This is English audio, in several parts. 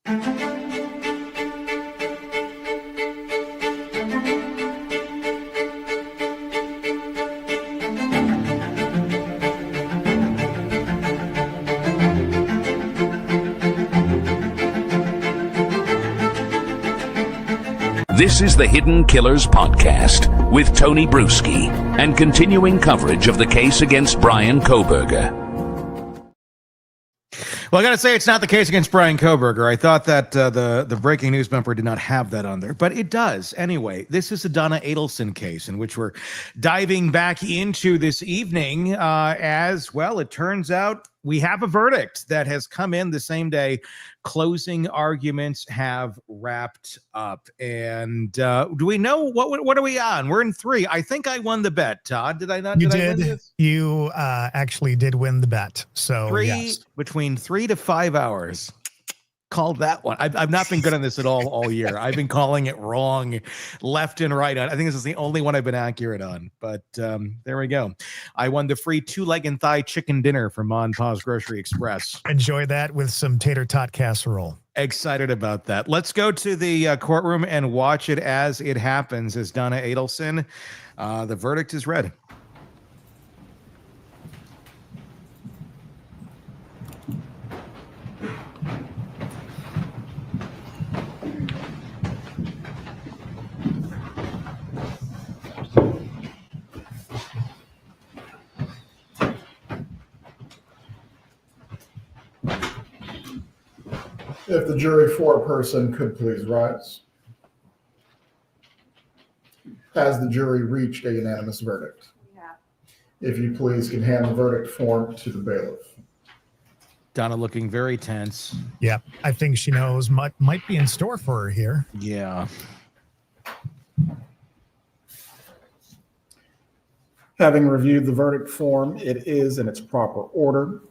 This is the Hidden Killers Podcast with Tony Bruschi and continuing coverage of the case against Bryan Kohberger. Well, I got to say, it's not the case against Bryan Kohberger. I thought that the breaking news bumper did not have that on there, but it does. Anyway, this is the Donna Adelson case in which we're diving back into this evening. As well, it turns out we have a verdict that has come in the same day. Closing arguments have wrapped up. And do we know what are we on? We're in 3. I think I won the bet, Todd. Did I not? You did. I win this? You actually did win the bet. So yes. Between 3 to 5 hours. Called that one. I've not been good on this at all year. I've been calling it wrong left and right. I think this is the only one I've been accurate on. But there we go. I won the free 2-leg and thigh chicken dinner from Mon Pa's Grocery Express. Enjoy that with some tater tot casserole. Excited about that. Let's go to the courtroom and watch it as it happens. As Donna Adelson, the verdict is read. If the jury foreperson could please rise. Has the jury reached a unanimous verdict? Yeah. If you please can hand the verdict form to the bailiff. Donna looking very tense. Yeah, I think she knows what might be in store for her here. Yeah. Having reviewed the verdict form, it is in its proper order.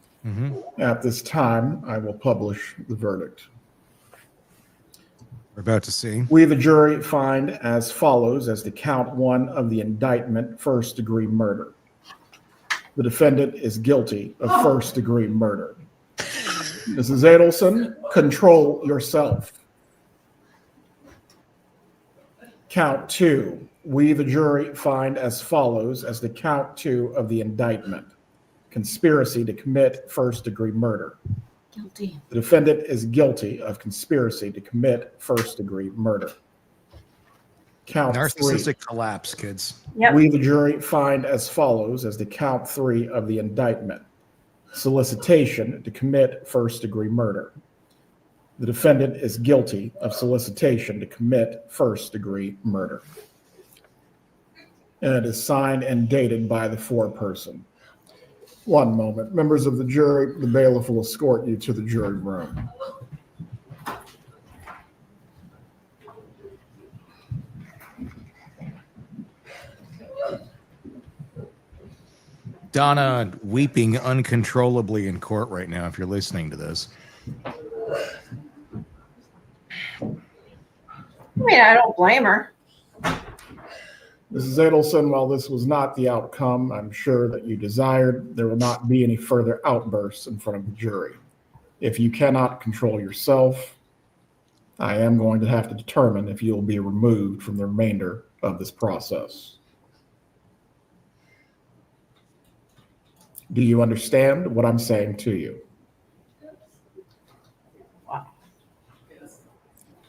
At this time, I will publish the verdict. We're about to see. We, the jury, find as follows as to count 1 of the indictment, first-degree murder. The defendant is guilty of first-degree murder. Mrs. Adelson, control yourself. Count 2. We, the jury, find as follows as to count 2 of the indictment. Conspiracy to commit first-degree murder. Guilty. The defendant is guilty of conspiracy to commit first-degree murder. Count Narcissistic 3. collapse, kids. Yep. We, the jury, find as follows as to count 3 of the indictment. Solicitation to commit first-degree murder. The defendant is guilty of solicitation to commit first-degree murder. And it is signed and dated by the foreperson. One moment. Members of the jury, the bailiff will escort you to the jury room. Donna weeping uncontrollably in court right now, if you're listening to this. I mean, I don't blame her. Mrs. Adelson, while this was not the outcome I'm sure that you desired, there will not be any further outbursts in front of the jury. If you cannot control yourself, I am going to have to determine if you'll be removed from the remainder of this process. Do you understand what I'm saying to you? Wow.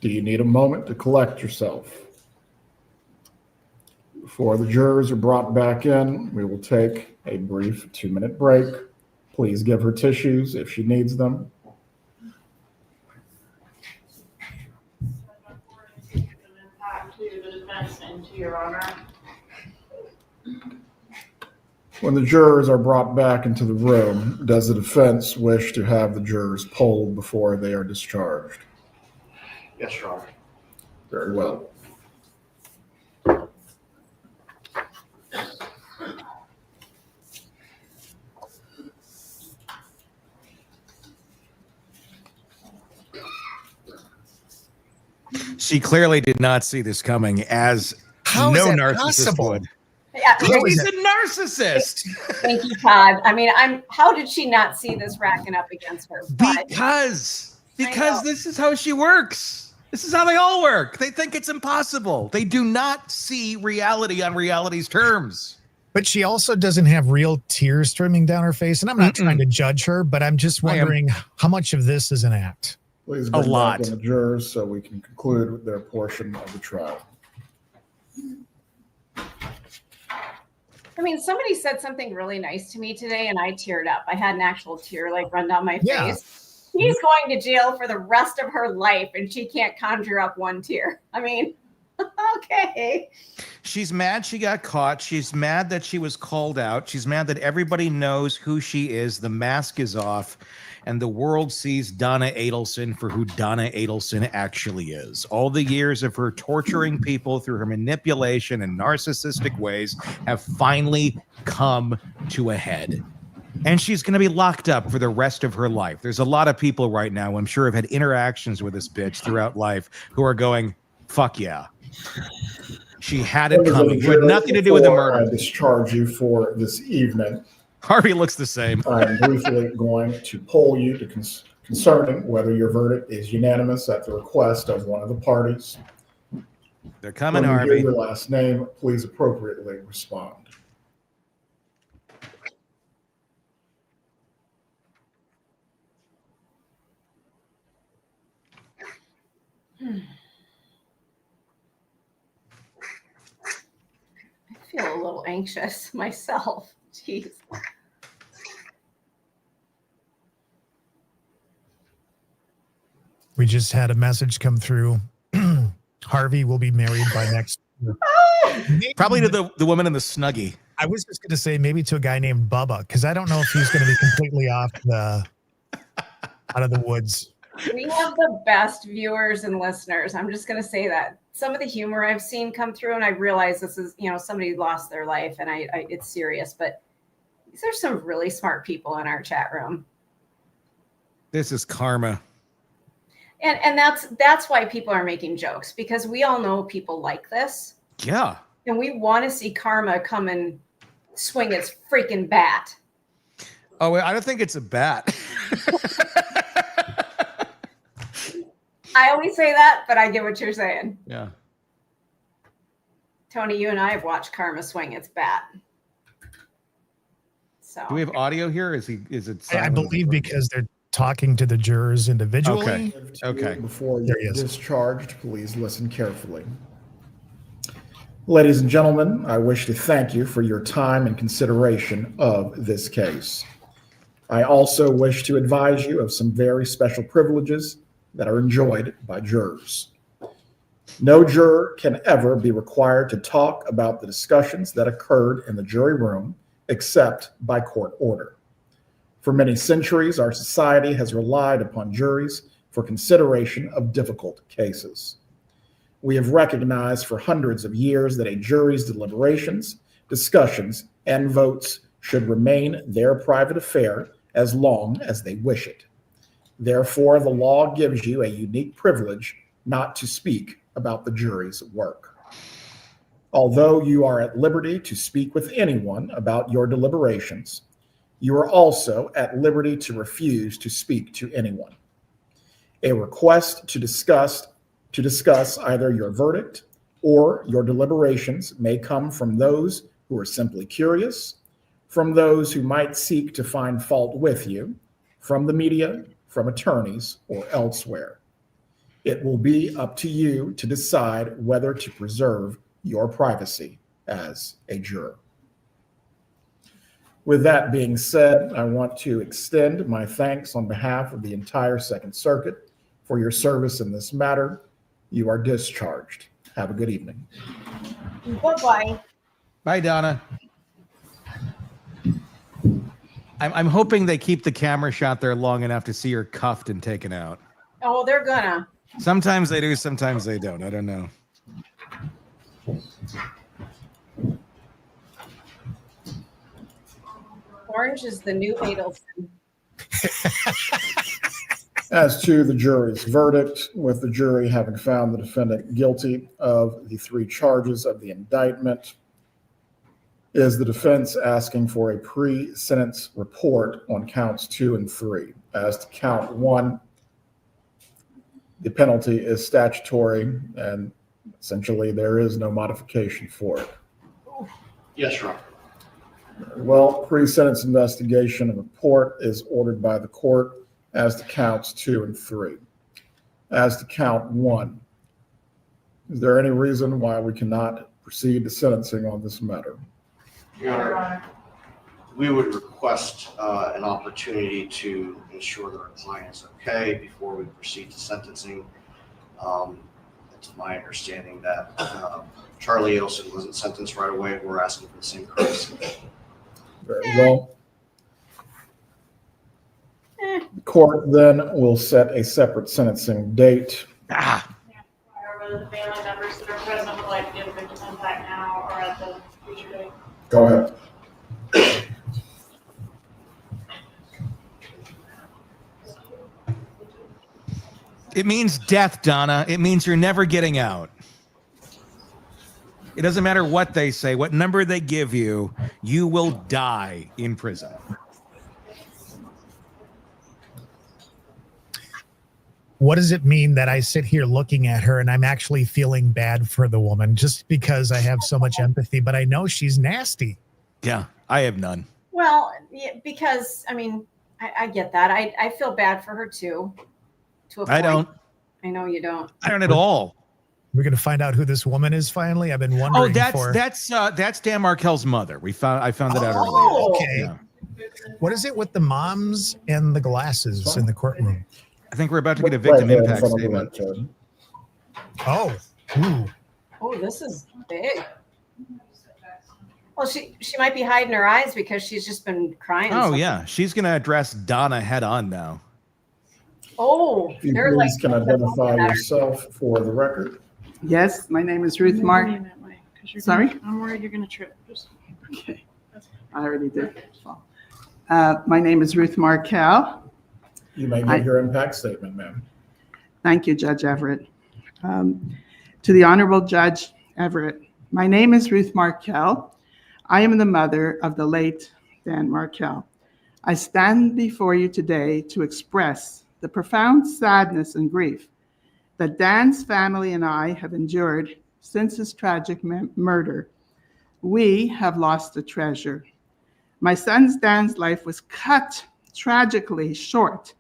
Do you need a moment to collect yourself? Before the jurors are brought back in, we will take a brief 2-minute break. Please give her tissues if she needs them. When the jurors are brought back into the room, does the defense wish to have the jurors polled before they are discharged? Yes, Your Honor. Very well. She clearly did not see this coming, as How no is that narcissist possible? would. Yeah, He's a narcissist. thank you, Todd. I mean, how did she not see this racking up against her? But Because Because this is how she works. This is how they all work. They think it's impossible. They do not see reality on reality's terms. But she also doesn't have real tears streaming down her face. And I'm not trying to judge her, but I'm just wondering how much of this is an act. Please bring back in the jurors so we can conclude with their portion of the trial. I mean, somebody said something really nice to me today, and I teared up. I had an actual tear run down my face. She's going to jail for the rest of her life, and she can't conjure up one tear. I mean, okay. She's mad she got caught. She's mad that she was called out. She's mad that everybody knows who she is. The mask is off, and the world sees Donna Adelson for who Donna Adelson actually is. All the years of her torturing people through her manipulation and narcissistic ways have finally come to a head. And she's going to be locked up for the rest of her life. There's a lot of people right now, I'm sure, have had interactions with this bitch throughout life who are going, fuck yeah. She had it coming. It had nothing to do with the murder. I discharge you for this evening. Harvey looks the same. I'm briefly going to poll you concerning whether your verdict is unanimous at the request of one of the parties. They're coming, when you Harvey. hear your last name, please appropriately respond. I feel a little anxious myself. Jeez. We just had a message come through. Harvey will be married by next year. Probably to the woman in the Snuggie. I was just going to say maybe to a guy named Bubba, because I don't know if he's going to be completely out of the woods. We have the best viewers and listeners. I'm just going to say that. Some of the humor I've seen come through, and I realize this is, somebody lost their life, and it's serious, but these are some really smart people in our chat room. This is karma. And that's why people are making jokes, because we all know people like this. Yeah. And we want to see karma come and swing its freaking bat. Oh, wait, I don't think it's a bat. I always say that, but I get what you're saying. Yeah. Tony, you and I have watched karma swing its bat. So do we have audio here? Is it? I believe because they're talking to the jurors individually. Okay. Before you're discharged, please listen carefully. Ladies and gentlemen, I wish to thank you for your time and consideration of this case. I also wish to advise you of some very special privileges that are enjoyed by jurors. No juror can ever be required to talk about the discussions that occurred in the jury room except by court order. For many centuries, our society has relied upon juries for consideration of difficult cases. We have recognized for hundreds of years that a jury's deliberations, discussions, and votes should remain their private affair as long as they wish it. Therefore, the law gives you a unique privilege not to speak about the jury's work. Although you are at liberty to speak with anyone about your deliberations, you are also at liberty to refuse to speak to anyone. A request to discuss either your verdict or your deliberations may come from those who are simply curious, from those who might seek to find fault with you, from the media, from attorneys, or elsewhere. It will be up to you to decide whether to preserve your privacy as a juror. With that being said, I want to extend my thanks on behalf of the entire Second Circuit for your service in this matter. You are discharged. Have a good evening. Bye-bye. Bye, Donna. I'm hoping they keep the camera shot there long enough to see her cuffed and taken out. Oh, they're gonna. Sometimes they do, sometimes they don't. I don't know. Orange is the new Adelson. As to the jury's verdict, with the jury having found the defendant guilty of the 3 charges of the indictment, is the defense asking for a pre-sentence report on counts 2 and 3. As to count 1, The penalty is statutory, and essentially there is no modification for it. Yes, Your Honor. Well, pre-sentence investigation and report is ordered by the court as to counts 2 and 3. As to count 1, is there any reason why we cannot proceed to sentencing on this matter? Your Honor, we would request an opportunity to ensure that our client is okay before we proceed to sentencing. It's my understanding that Charlie Adelson wasn't sentenced right away. We're asking for the same courtesy. Very well. The court then will set a separate sentencing date. Whether the family members that are present would like to give victim impact now or at the future date. Go ahead. It means death, Donna. It means you're never getting out. It doesn't matter what they say, what number they give you, you will die in prison. What does it mean that I sit here looking at her and I'm actually feeling bad for the woman just because I have so much empathy, but I know she's nasty? Yeah, I have none. Well, yeah, because, I mean, I get that. I feel bad for her too. To a point. I don't. I know you don't. I don't at all. We're going to find out who this woman is finally. I've been wondering. Oh, that's Dan Markel's mother. I found that out earlier. Okay. Yeah. What is it with the moms and the glasses in the courtroom? I think we're about to get a victim Right there in impact front of the statement. lectern. Oh, ooh. Oh, this is big. Well, she might be hiding her eyes because she's just been crying. Oh, yeah. She's going to address Donna head on now. Oh, If you they're please like can identify yourself for the record. Yes, my name is Ruth Mark. Sorry? I'm worried you're going to trip. Okay, I already did. My name is Ruth Markel. You may give your impact statement, ma'am. Thank you, Judge Everett. To the Honorable Judge Everett, my name is Ruth Markel. I am the mother of the late Dan Markel. I stand before you today to express the profound sadness and grief that Dan's family and I have endured since his tragic murder. We have lost a treasure. My son Dan's life was cut tragically short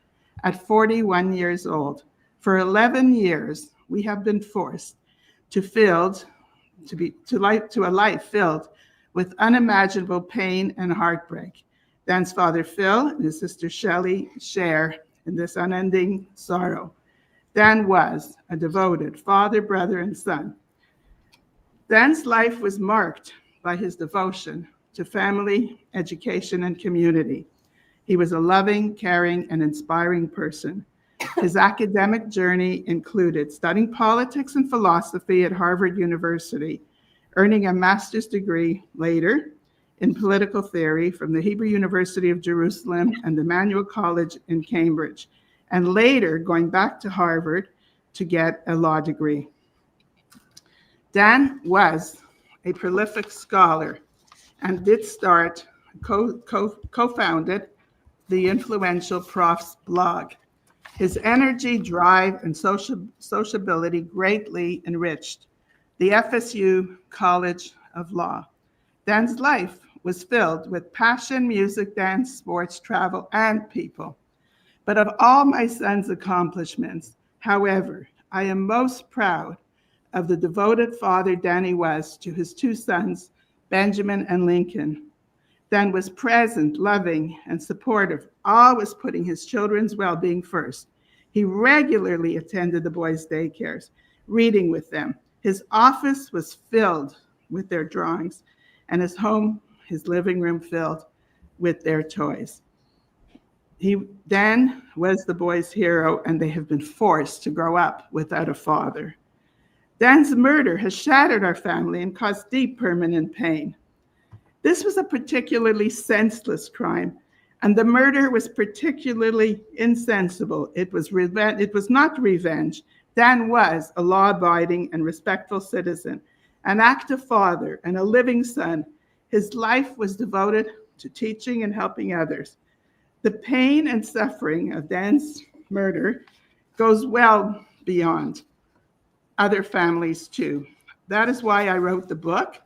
at 41 years old. For 11 years, we have been forced to a life filled with unimaginable pain and heartbreak. Dan's father, Phil, and his sister, Shelley, share in this unending sorrow. Dan was a devoted father, brother, and son. Dan's life was marked by his devotion to family, education, and community. He was a loving, caring, and inspiring person. His academic journey included studying politics and philosophy at Harvard University, earning a master's degree later in political theory from the Hebrew University of Jerusalem and the Emmanuel College in Cambridge, and later going back to Harvard to get a law degree. Dan was a prolific scholar and did start, co-founded the influential Prof's blog. His energy, drive, and sociability greatly enriched the FSU College of Law. Dan's life was filled with passion, music, dance, sports, travel, and people. But of all my son's accomplishments, however, I am most proud of the devoted father Danny was to his two sons, Benjamin and Lincoln. Dan was present, loving, and supportive, always putting his children's well-being first. He regularly attended the boys' daycares, reading with them. His office was filled with their drawings, and his home, his living room, filled with their toys. Dan was the boys' hero, and they have been forced to grow up without a father. Dan's murder has shattered our family and caused deep permanent pain. This was a particularly senseless crime, and the murder was particularly insensible. It was not revenge. Dan was a law-abiding and respectful citizen, an active father, and a living son. His life was devoted to teaching and helping others. The pain and suffering of Dan's murder goes well beyond other families too. That is why I wrote the book,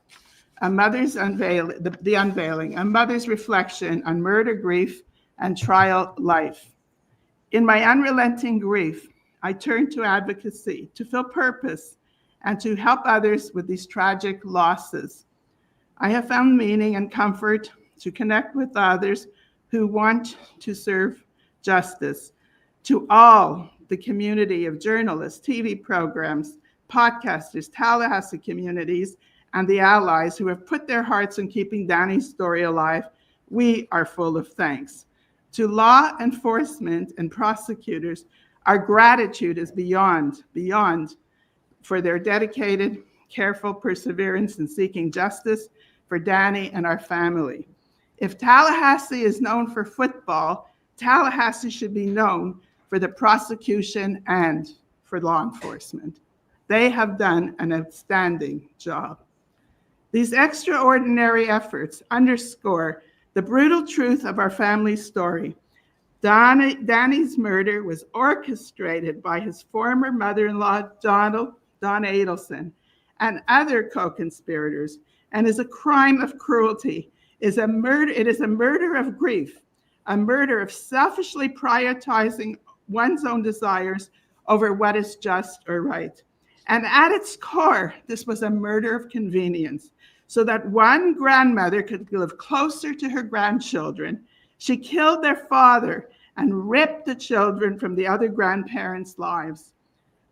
A Mother's Unveiling, The Unveiling, A Mother's Reflection on Murder, Grief, and Trial Life. In my unrelenting grief, I turned to advocacy, to feel purpose, and to help others with these tragic losses. I have found meaning and comfort to connect with others who want to serve justice. To all the community of journalists, TV programs, podcasters, Tallahassee communities, and the allies who have put their hearts in keeping Danny's story alive, we are full of thanks. To law enforcement and prosecutors, our gratitude is beyond for their dedicated, careful perseverance in seeking justice for Danny and our family. If Tallahassee is known for football, Tallahassee should be known for the prosecution and for law enforcement. They have done an outstanding job. These extraordinary efforts underscore the brutal truth of our family's story. Danny's murder was orchestrated by his former mother-in-law, Donna Adelson, and other co-conspirators, and is a crime of cruelty. It is a murder of grief, a murder of selfishly prioritizing one's own desires over what is just or right. And at its core, this was a murder of convenience, so that one grandmother could live closer to her grandchildren. She killed their father and ripped the children from the other grandparents' lives.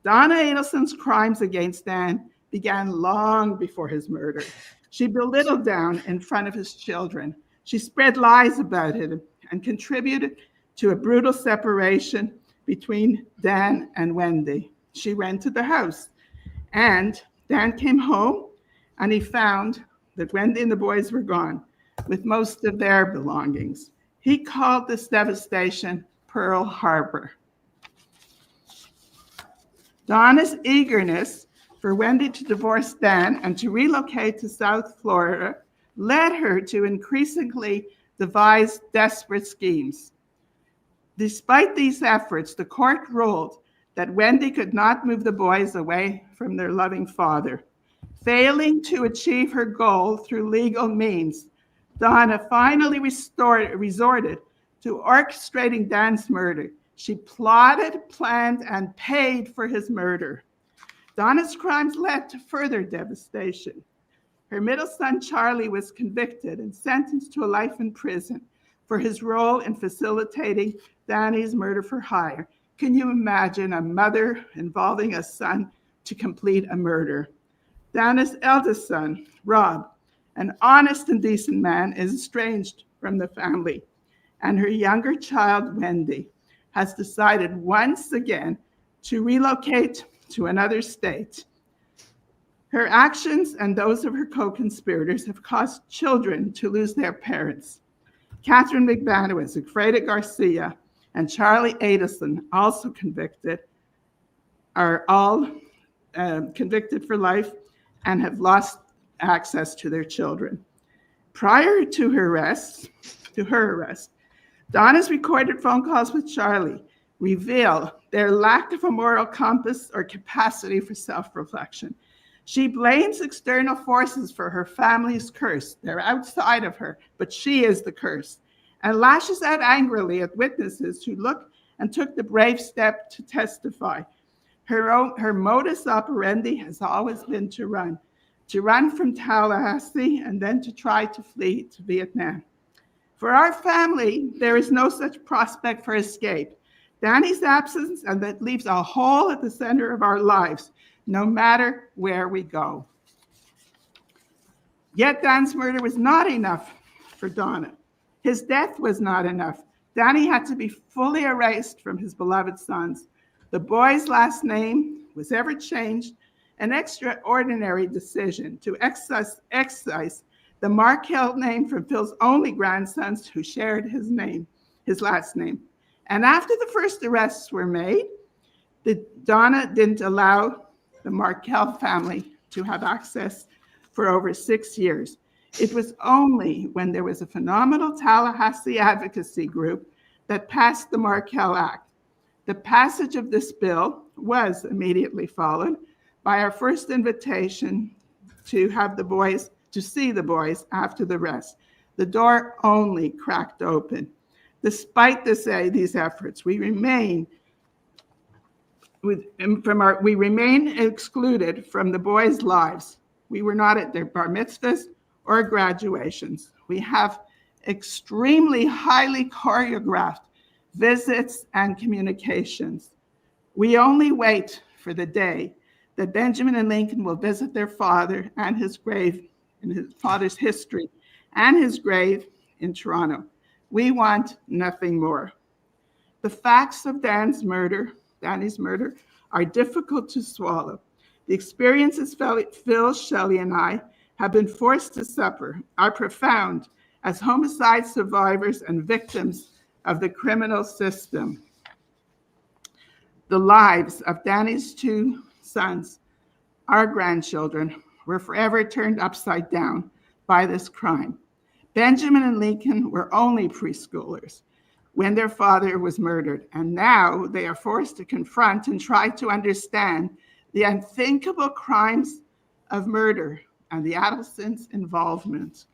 Donna Adelson's crimes against Dan began long before his murder. She belittled Dan in front of his children. She spread lies about him and contributed to a brutal separation between Dan and Wendi. She rented the house, and Dan came home and he found that Wendi and the boys were gone with most of their belongings. He called this devastation Pearl Harbor. Donna's eagerness for Wendi to divorce Dan and to relocate to South Florida led her to increasingly devise desperate schemes. Despite these efforts, the court ruled that Wendi could not move the boys away from their loving father. Failing to achieve her goal through legal means, Donna finally resorted to orchestrating Dan's murder. She plotted, planned, and paid for his murder. Donna's crimes led to further devastation. Her middle son, Charlie, was convicted and sentenced to a life in prison for his role in facilitating Danny's murder for hire. Can you imagine a mother involving a son to complete a murder? Donna's eldest son, Rob, an honest and decent man, is estranged from the family. And her younger child, Wendi, has decided once again to relocate to another state. Her actions and those of her co-conspirators have caused children to lose their parents. Catherine McManus, Freda Garcia, and Charlie Adelson, also convicted, are all convicted for life and have lost access to their children. Prior to her arrest, Donna's recorded phone calls with Charlie reveal their lack of a moral compass or capacity for self-reflection. She blames external forces for her family's curse. They're outside of her, but she is the curse, and lashes out angrily at witnesses who took the brave step to testify. Her modus operandi has always been to run from Tallahassee and then to try to flee to Vietnam. For our family, there is no such prospect for escape. Danny's absence, and that leaves a hole at the center of our lives, no matter where we go. Yet Dan's murder was not enough for Donna. His death was not enough. Danny had to be fully erased from his beloved sons. The boy's last name was ever changed, an extraordinary decision to excise the Markel name from Phil's only grandsons who shared his last name. And after the first arrests were made, Donna didn't allow the Markel family to have access for over 6 years. It was only when there was a phenomenal Tallahassee advocacy group that passed the Markel Act. The passage of this bill was immediately followed by our first invitation to see the boys after the rest. The door only cracked open. Despite these efforts, we remain excluded from the boys' lives. We were not at their bar mitzvahs or graduations. We have extremely highly choreographed visits and communications. We only wait for the day that Benjamin and Lincoln will visit their father and his grave in his father's history and his grave in Toronto. We want nothing more. The facts of Danny's murder, are difficult to swallow. The experiences Phil, Shelley, and I have been forced to suffer are profound as homicide survivors and victims of the criminal system. The lives of Danny's two sons, our grandchildren, were forever turned upside down by this crime. Benjamin and Lincoln were only preschoolers when their father was murdered, and now they are forced to confront and try to understand the unthinkable crimes of murder and the Adelsons' involvement.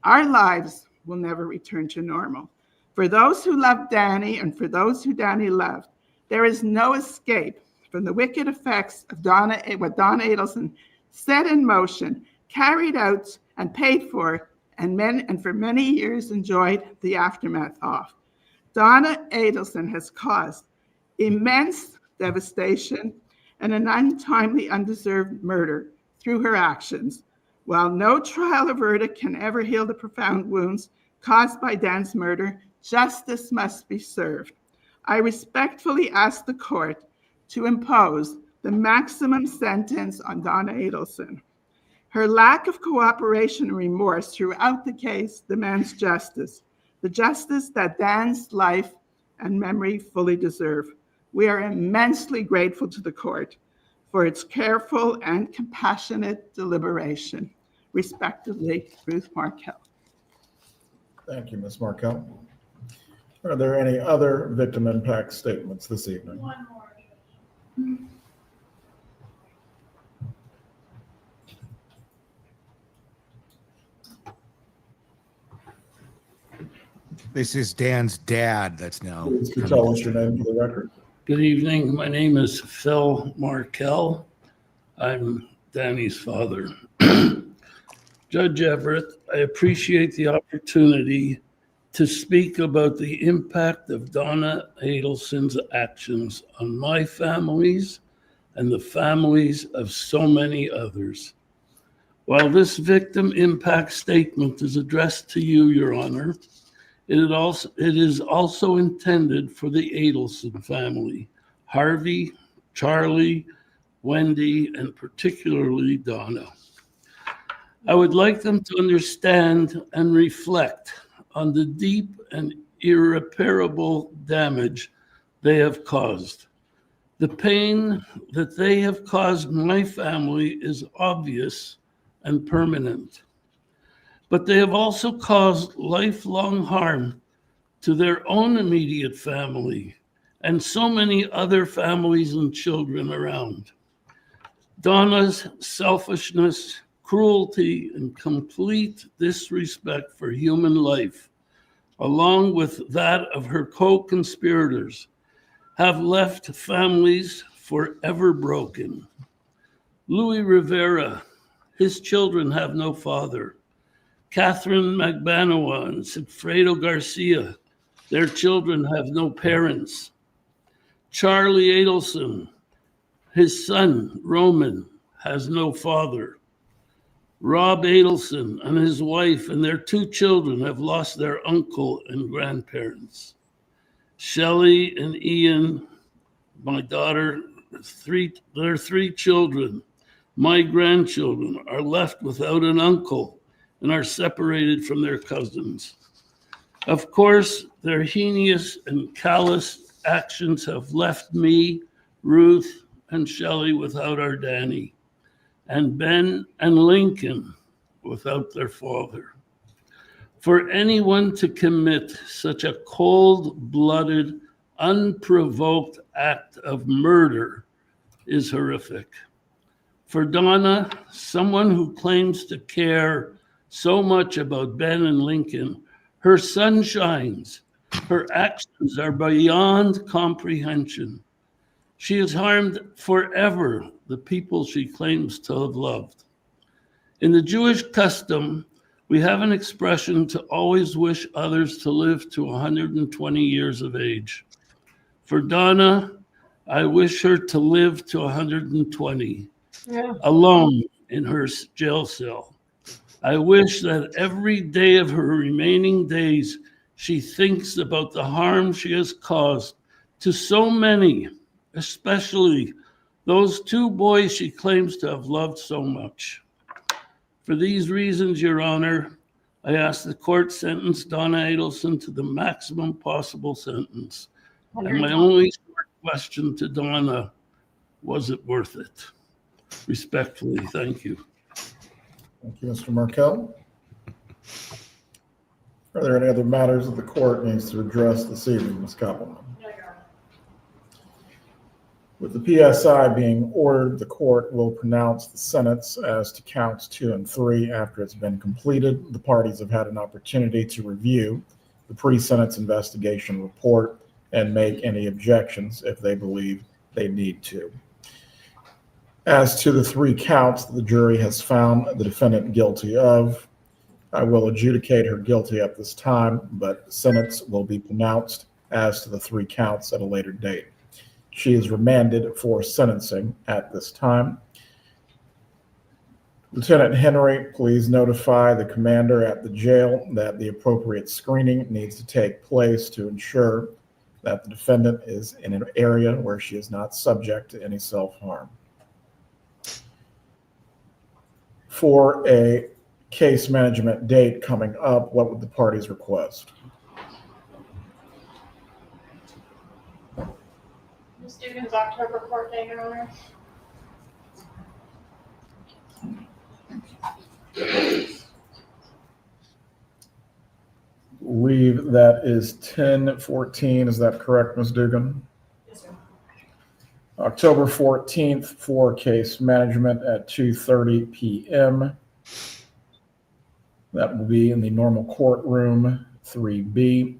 Our lives will never return to normal. For those who love Danny and for those who Danny loved, there is no escape from the wicked effects of what Donna Adelson set in motion, carried out, and paid for, and for many years enjoyed the aftermath of. Donna Adelson has caused immense devastation and an untimely, undeserved murder through her actions. While no trial or verdict can ever heal the profound wounds caused by Dan's murder, justice must be served. I respectfully ask the court to impose the maximum sentence on Donna Adelson. Her lack of cooperation and remorse throughout the case demands justice, the justice that Dan's life and memory fully deserve. We are immensely grateful to the court for its careful and compassionate deliberation. Respectively, Ruth Markel. Thank you, Ms. Markel. Are there any other victim impact statements this evening? One more. This is Dan's dad that's now. Please tell us your name for the record. Good evening. My name is Phil Markel. I'm Danny's father. Judge Everett, I appreciate the opportunity to speak about the impact of Donna Adelson's actions on my families and the families of so many others. While this victim impact statement is addressed to you, Your Honor, it is also intended for the Adelson family, Harvey, Charlie, Wendi, and particularly Donna. I would like them to understand and reflect on the deep and irreparable damage they have caused. The pain that they have caused my family is obvious and permanent, but they have also caused lifelong harm to their own immediate family and so many other families and children around. Donna's selfishness, cruelty, and complete disrespect for human life, along with that of her co-conspirators, have left families forever broken. Louis Rivera, his children have no father. Catherine Magbanoa and Sigfredo Garcia, their children have no parents. Charlie Adelson, his son, Roman, has no father. Rob Adelson and his wife and their two children have lost their uncle and grandparents. Shelley and Ian, my daughter, their three children, my grandchildren, are left without an uncle and are separated from their cousins. Of course, their heinous and callous actions have left me, Ruth, and Shelley without our Danny, and Ben and Lincoln without their father. For anyone to commit such a cold-blooded, unprovoked act of murder is horrific. For Donna, someone who claims to care so much about Ben and Lincoln, her sun shines. Her actions are beyond comprehension. She has harmed forever the people she claims to have loved. In the Jewish custom, we have an expression to always wish others to live to 120 years of age. For Donna, I wish her to live to 120, alone in her jail cell. I wish that every day of her remaining days, she thinks about the harm she has caused to so many, especially those two boys she claims to have loved so much. For these reasons, Your Honor, I ask the court sentence Donna Adelson to the maximum possible sentence. And my only short question to Donna, was it worth it? Respectfully, thank you. Thank you, Mr. Markel. Are there any other matters that the court needs to address this evening, Ms. Koppelman? No, Your Honor. With the PSI being ordered, the court will pronounce the sentence as to counts 2 and 3 after it's been completed. The parties have had an opportunity to review the pre-sentence investigation report and make any objections if they believe they need to. As to the 3 counts that the jury has found the defendant guilty of, I will adjudicate her guilty at this time, but sentence will be pronounced as to the 3 counts at a later date. She is remanded for sentencing at this time. Lieutenant Henry, please notify the commander at the jail that the appropriate screening needs to take place to ensure that the defendant is in an area where she is not subject to any self-harm. For a case management date coming up, what would the parties request? Ms. Dugan's October court date, Your Honor. Leave that is 10/14. Is that correct, Ms. Dugan? Yes, sir. October 14th for case management at 2:30 p.m. That will be in the normal courtroom, 3B.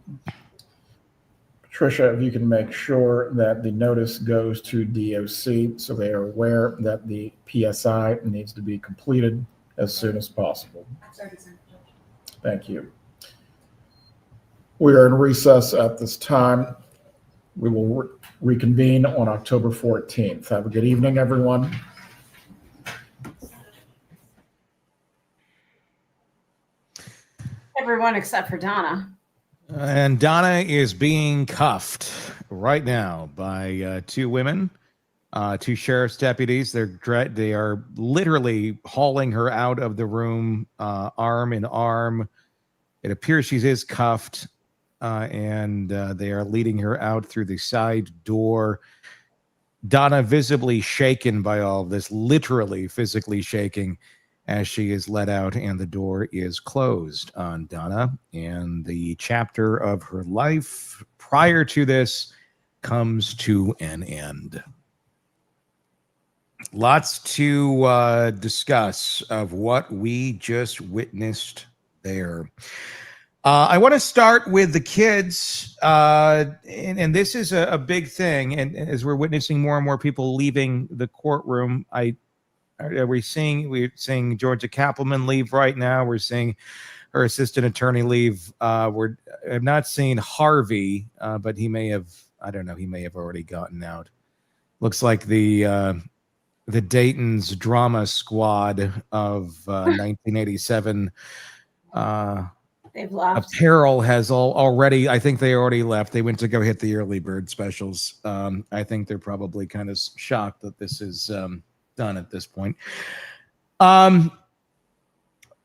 Patricia, if you can make sure that the notice goes to DOC so they are aware that the PSI needs to be completed as soon as possible. Thank you. We are in recess at this time. We will reconvene on October 14th. Have a good evening, everyone. Everyone except for Donna. And Donna is being cuffed right now by 2 women, 2 sheriff's deputies. They are literally hauling her out of the room, arm in arm. It appears she is cuffed, and they are leading her out through the side door. Donna visibly shaken by all of this, literally physically shaking, as she is let out and the door is closed on Donna. And the chapter of her life prior to this comes to an end. Lots to discuss of what we just witnessed there. I want to start with the kids, and this is a big thing. And as we're witnessing more and more people leaving the courtroom, we're seeing Georgia Kappelman leave right now. We're seeing her assistant attorney leave. I've not seen Harvey, but he may have. I don't know. He may have already gotten out. Looks like the Dayton's drama squad of 1987. They've left. Apparel has already. I think they already left. They went to go hit the early bird specials. I think they're probably kind of shocked that this is done at this point.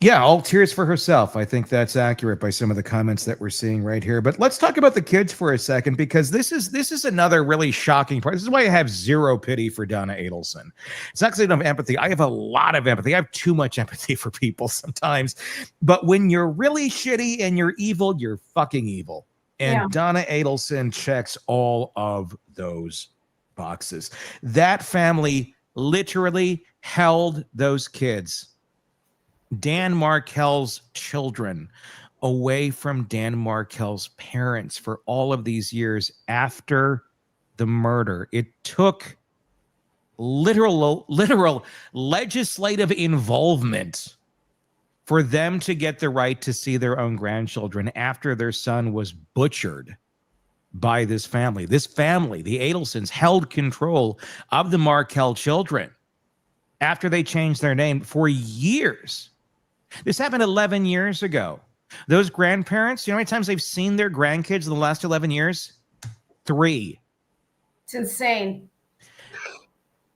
Yeah, all tears for herself. I think that's accurate by some of the comments that we're seeing right here. But let's talk about the kids for a second, because this is another really shocking part. This is why I have zero pity for Donna Adelson. It's not because I don't have empathy. I have a lot of empathy. I have too much empathy for people sometimes. But when you're really shitty and you're evil, you're fucking evil. And Donna Adelson checks all of those boxes. That family literally held those kids, Dan Markel's children, away from Dan Markel's parents for all of these years after the murder. It took literal legislative involvement for them to get the right to see their own grandchildren after their son was butchered by this family. This family, the Adelsons, held control of the Markel children after they changed their name for years. This happened 11 years ago. Those grandparents, you know how many times they've seen their grandkids in the last 11 years? 3. It's insane.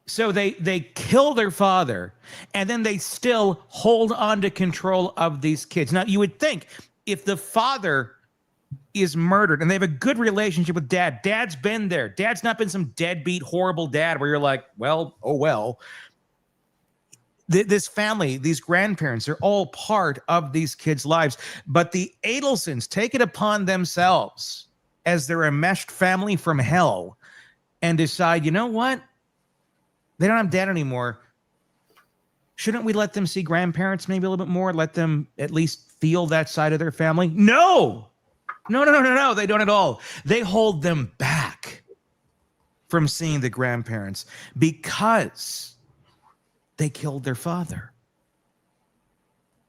So they kill their father, and then they still hold on to control of these kids. Now, you would think if the father is murdered and they have a good relationship with dad, dad's been there. Dad's not been some deadbeat, horrible dad where you're like, well, oh, well. This family, these grandparents, they're all part of these kids' lives. But the Adelsons take it upon themselves as they're a meshed family from hell and decide, you know what? They don't have dad anymore. Shouldn't we let them see grandparents maybe a little bit more? Let them at least feel that side of their family? No. No. They don't at all. They hold them back from seeing the grandparents because they killed their father.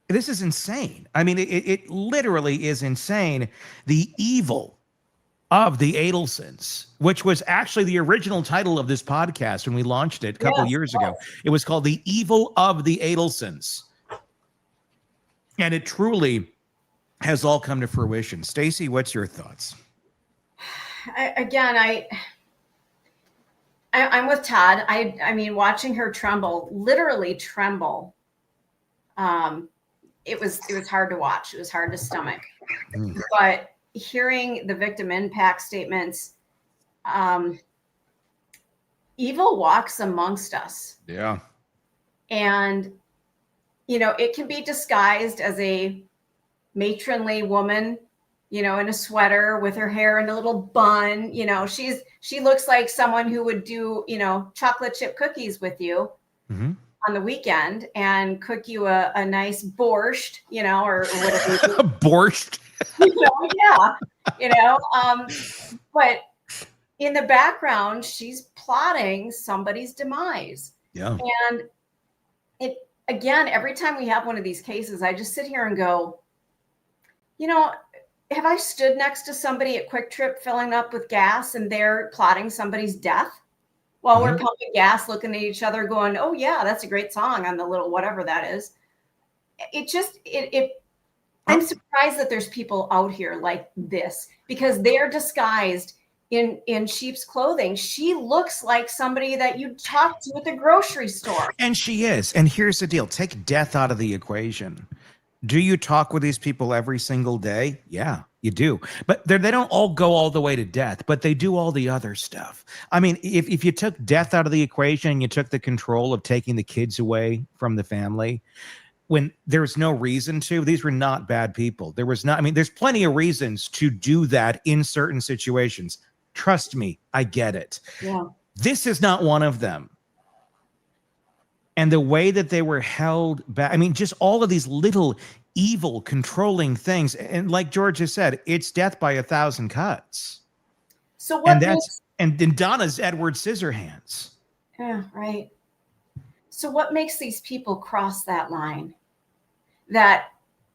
This is insane. I mean, it literally is insane. The evil of the Adelsons, which was actually the original title of this podcast when we launched it a couple of years ago. It was called The Evil of the Adelsons. And it truly has all come to fruition. Stacey, what's your thoughts? I'm with Todd. I mean, watching her tremble, literally tremble. It was hard to watch. It was hard to stomach. But hearing the victim impact statements, evil walks amongst us. Yeah. And, you know, it can be disguised as a matronly woman, you know, in a sweater with her hair in a little bun. You know, she looks like someone who would do, you know, chocolate chip cookies with you on the weekend and cook you a nice borscht, you know, or whatever. Borscht. You know, yeah, you know, but in the background, she's plotting somebody's demise. Yeah. And it, again, every time we have one of these cases, I just sit here and go, you know, have I stood next to somebody at Quick Trip filling up with gas and they're plotting somebody's death while we're pumping gas, looking at each other going, oh yeah, that's a great song on the little, whatever that is. I'm surprised that there's people out here like this because they're disguised in sheep's clothing. She looks like somebody that you talk to at the grocery store. And she is. And here's the deal. Take death out of the equation. Do you talk with these people every single day? Yeah, you do. But they don't all go all the way to death, but they do all the other stuff. I mean, if you took death out of the equation and you took the control of taking the kids away from the family, when there's no reason to, these were not bad people. There was not, I mean, there's plenty of reasons to do that in certain situations. Trust me, I get it. Yeah. This is not one of them. And the way that they were held back, I mean, just all of these little evil controlling things. And like George has said, it's death by 1,000 cuts. So what and then Donna's Edward Scissorhands. Yeah, right. So what makes these people cross that line? That,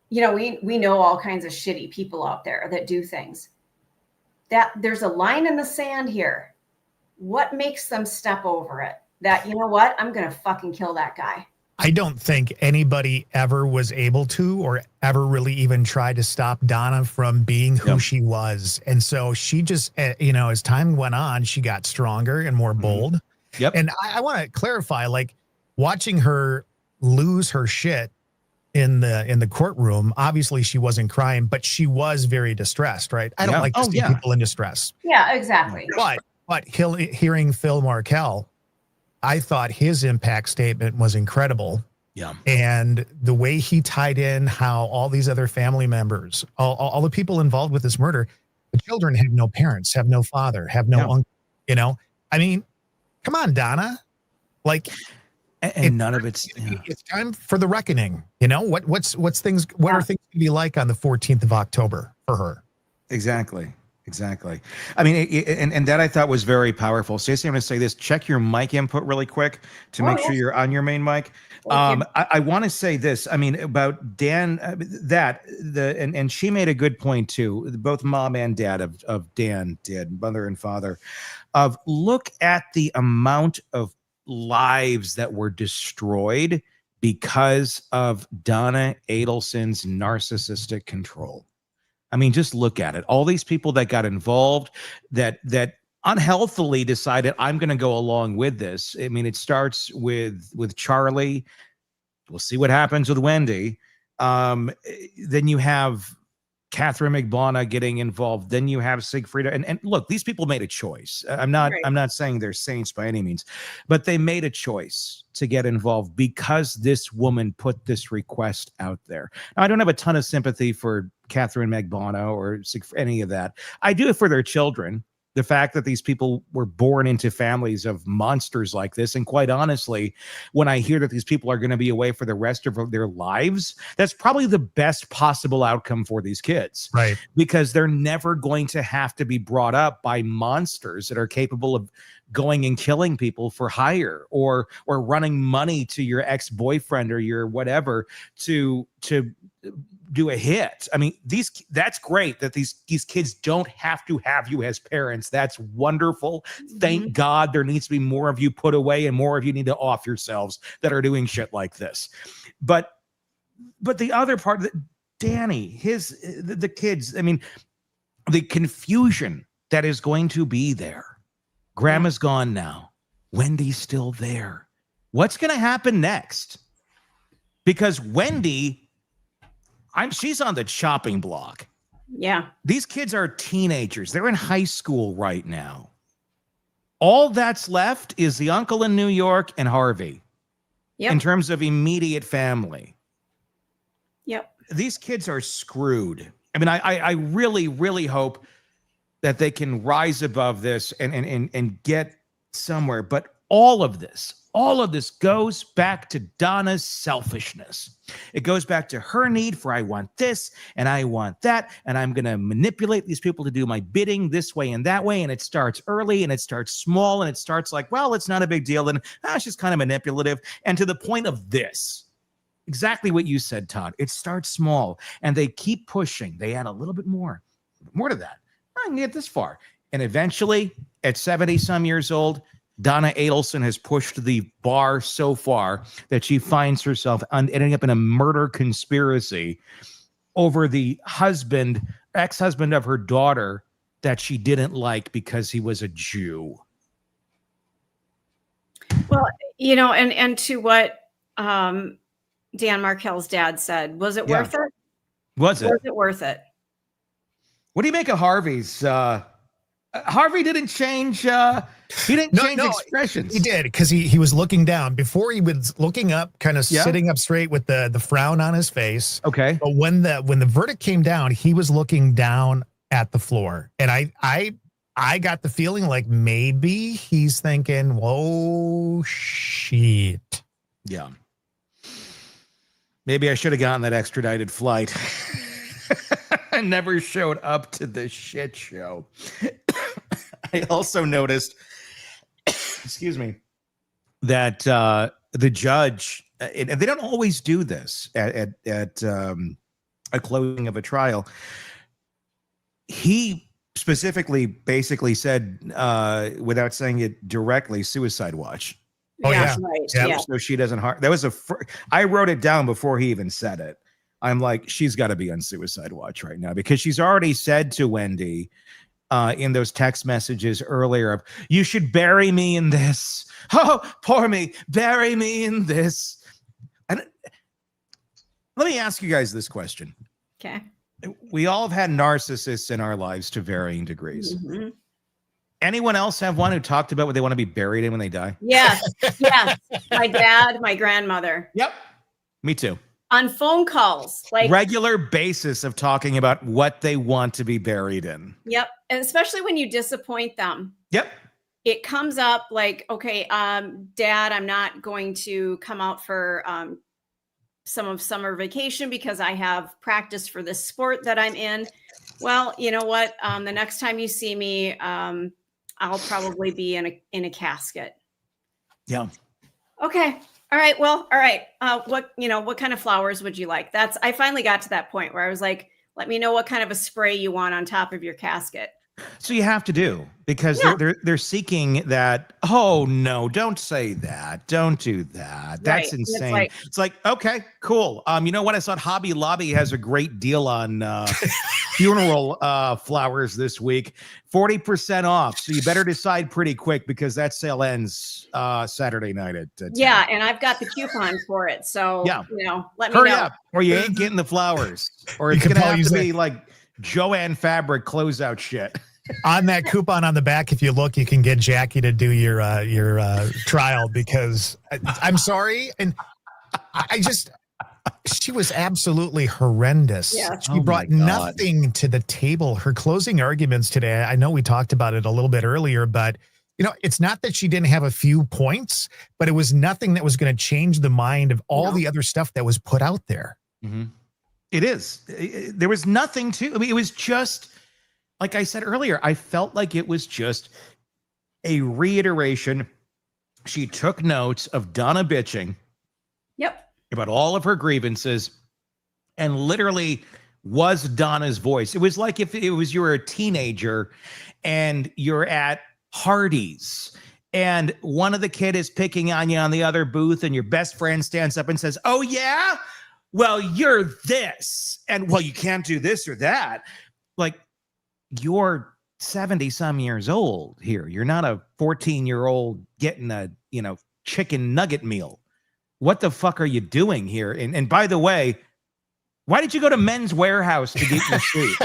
you know, we know all kinds of shitty people out there that do things. That there's a line in the sand here. What makes them step over it? That, you know what? I'm going to fucking kill that guy. I don't think anybody ever was able to or ever really even tried to stop Donna from being who she was. And so she just, you know, as time went on, she got stronger and more bold. Yep. And I want to clarify, like, watching her lose her shit in the courtroom, obviously she wasn't crying, but she was very distressed, right? I don't like to see people in distress. Yeah, exactly. But hearing Phil Markel, I thought his impact statement was incredible. Yeah. And the way he tied in how all these other family members, all the people involved with this murder, the children have no parents, have no father, have no uncle, you know? I mean, Come on, Donna. Like, and none of it's it's time for the reckoning. You know, what are things going to be like on the 14th of October for her? Exactly. I mean, and that I thought was very powerful. Stacey, I'm going to say this. Check your mic input really quick to make sure you're on your main mic. I want to say this. I mean, about Dan, and she made a good point too. Both mom and dad of Dan did, mother and father, of look at the amount of lives that were destroyed because of Donna Adelson's narcissistic control. I mean, just look at it. All these people that got involved that unhealthily decided, I'm going to go along with this. I mean, it starts with Charlie. We'll see what happens with Wendi. Then you have Catherine McBonna getting involved. Then you have Sigfrida. And look, these people made a choice. I'm not saying they're saints by any means, but they made a choice to get involved because this woman put this request out there. Now, I don't have a ton of sympathy for Catherine McBonna or any of that. I do it for their children. The fact that these people were born into families of monsters like this. And quite honestly, when I hear that these people are going to be away for the rest of their lives, that's probably the best possible outcome for these kids. Right. Because they're never going to have to be brought up by monsters that are capable of going and killing people for hire or running money to your ex-boyfriend or your whatever to do a hit. I mean, that's great that these kids don't have to have you as parents. That's wonderful. Thank God there needs to be more of you put away and more of you need to off yourselves that are doing shit like this. But the other part, Danny, the kids, I mean, the confusion that is going to be there. Grandma's gone now. Wendy's still there. What's going to happen next? Because Wendi, she's on the chopping block. Yeah. These kids are teenagers. They're in high school right now. All that's left is the uncle in New York and Harvey. Yep. In terms of immediate family. Yep. These kids are screwed. I mean, I really, really hope that they can rise above this and get somewhere. But all of this goes back to Donna's selfishness. It goes back to her need for, I want this and I want that, and I'm going to manipulate these people to do my bidding this way and that way. And it starts early and it starts small and it starts like, well, it's not a big deal. And she's kind of manipulative. And to the point of this, exactly what you said, Todd, it starts small and they keep pushing. They add a little bit more to that. I can get this far. And eventually at 70 some years old, Donna Adelson has pushed the bar so far that she finds herself ending up in a murder conspiracy over the ex-husband of her daughter that she didn't like because he was a Jew. Well, you know, and to what Dan Markel's dad said, was it worth it? Was it worth it? What do you make of Harvey's? Harvey didn't change. He didn't change expressions. He did, because he was looking down. Before he was looking up, kind of sitting up straight with the frown on his face. Okay. But when the verdict came down, he was looking down at the floor, and I got the feeling like maybe he's thinking, "Whoa, shit." Yeah. Maybe I should have gotten that extradited flight. I never showed up to the shit show. I also noticed, excuse me, that the judge, and they don't always do this at a closing of a trial. He specifically basically said, without saying it directly, suicide watch. Oh, yeah. Right. So, Yeah. so she doesn't harm. That was I wrote it down before he even said it. I'm like, she's got to be on suicide watch right now, because she's already said to Wendi in those text messages earlier of, you should bury me in this. Oh, poor me. Bury me in this. And let me ask you guys this question. Okay. We all have had narcissists in our lives to varying degrees. Mm-hmm. Anyone else have one who talked about what they want to be buried in when they die? Yes. Yes. My dad, my grandmother. Yep. Me too. On phone calls, like regular basis of talking about what they want to be buried in. Yep. And especially when you disappoint them. Yep. it comes up like, okay, Dad, I'm not going to come out for some of summer vacation because I have practice for this sport that I'm in. Well, you know what? The next time you see me, I'll probably be in a casket. Yeah. Okay. All right. Well, all right. What kind of flowers would you like? I finally got to that point where I was like, let me know what kind of a spray you want on top of your casket. So you have to do, because they're seeking that. Oh no, don't say that. Don't do that. That's Right. insane. It's like, okay, cool. You know what? I saw Hobby Lobby has a great deal on funeral flowers this week. 40% off. So you better decide pretty quick, because that sale ends Saturday night at 10. Yeah, and I've got the coupon for it. So let me Hurry know. up, or you ain't getting the flowers. Or it's gonna have to be like Joanne Fabric closeout shit. On that coupon on the back, if you look, you can get Jackie to do your trial, because I'm sorry, and she was absolutely horrendous. Yeah. She brought nothing to the table. Her closing arguments today, I know we talked about it a little bit earlier, but it's not that she didn't have a few points, but it was nothing that was going to change the mind of all the other stuff that was put out there. Mm-hmm. It is. There was nothing to. I mean, it was just. Like I said earlier, I felt like it was just a reiteration. She took notes of Donna bitching about all of her grievances, and literally was Donna's voice. It was like if it was you were a teenager and you're at Hardee's and one of the kid is picking on you on the other booth, and your best friend stands up and says, "Oh yeah? Well, you're this. And well, you can't do this or that." Like, you're 70 some years old here. You're not a 14-year-old getting a, chicken nugget meal. What the fuck are you doing here? And by the way, why did you go to Men's Warehouse to get your suit?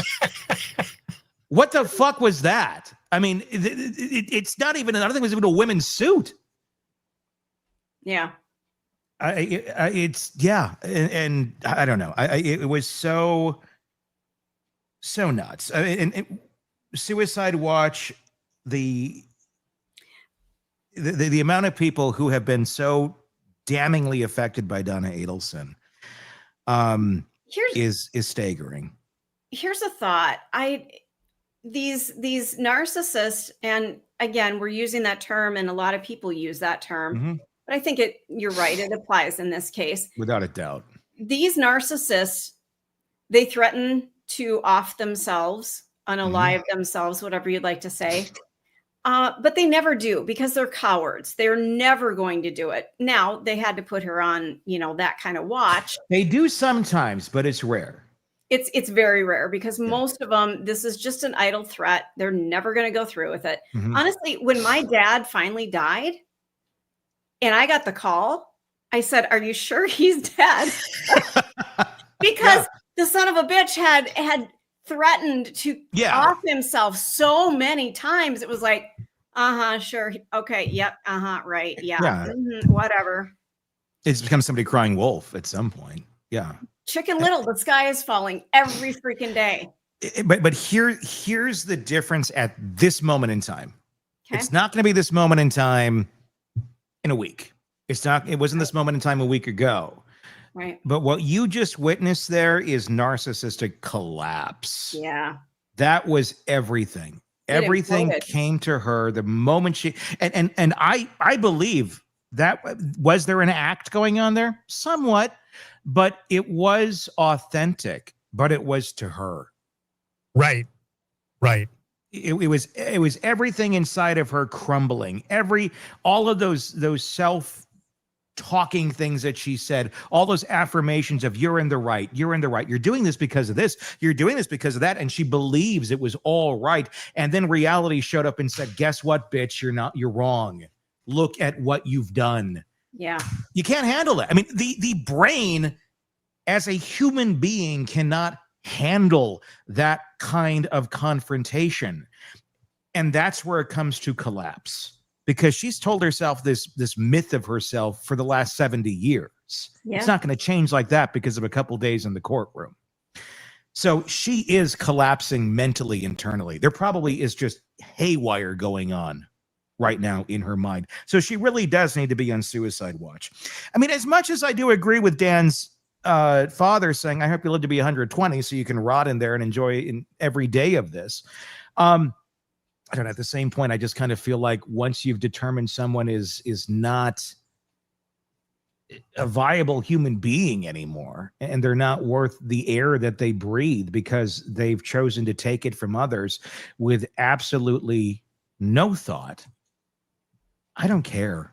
What the fuck was that? I mean, it's not even, I don't think it was even a women's suit. Yeah. And I don't know. It was so nuts. And Suicide Watch, the amount of people who have been so damningly affected by Donna Adelson is staggering. Here's a thought. These narcissists, and again, we're using that term, and a lot of people use that term, Mm-hmm. but I think you're right. It applies in this case. Without a doubt. These narcissists, they threaten to off themselves, unalive themselves, whatever you'd like to say. But they never do, because they're cowards. They're never going to do it. Now, they had to put her on, that kind of watch. They do sometimes, but it's rare. It's very rare, because most of them, this is just an idle threat. They're never going to go through with it. Mm-hmm. Honestly, when my dad finally died and I got the call, I said, "Are you sure he's dead?" Because the son of a bitch had threatened to off himself so many times. It was like, sure. Okay. Yep. Right. Yeah. Whatever. It's become somebody crying wolf at some point. Yeah. Chicken Little, the sky is falling every freaking day. But here's the difference at this moment in time. Okay. It's not going to be this moment in time in a week. It wasn't this moment in time a week ago. Right. But what you just witnessed there is narcissistic collapse. Yeah. That was everything. Everything came to her the moment she and I believe that was there an act going on there? Somewhat, but it was authentic, but it was to her. Right. Right. It was everything inside of her crumbling. All of those self-talking things that she said, all those affirmations of you're in the right, you're doing this because of this, you're doing this because of that, and she believes it was all right. And then reality showed up and said, guess what, bitch, you're wrong. Look at what you've done. Yeah. You can't handle it. I mean, the brain as a human being cannot handle that kind of confrontation. And that's where it comes to collapse, because she's told herself this myth of herself for the last 70 years. Yeah. It's not going to change like that because of a couple days in the courtroom. So she is collapsing mentally, internally. There probably is just haywire going on. right now in her mind. So she really does need to be on suicide watch. I mean, as much as I do agree with Dan's father saying, I hope you live to be 120 so you can rot in there and enjoy in every day of this. I don't know, at the same point, I just kind of feel like once you've determined someone is not a viable human being anymore, and they're not worth the air that they breathe because they've chosen to take it from others with absolutely no thought, I don't care.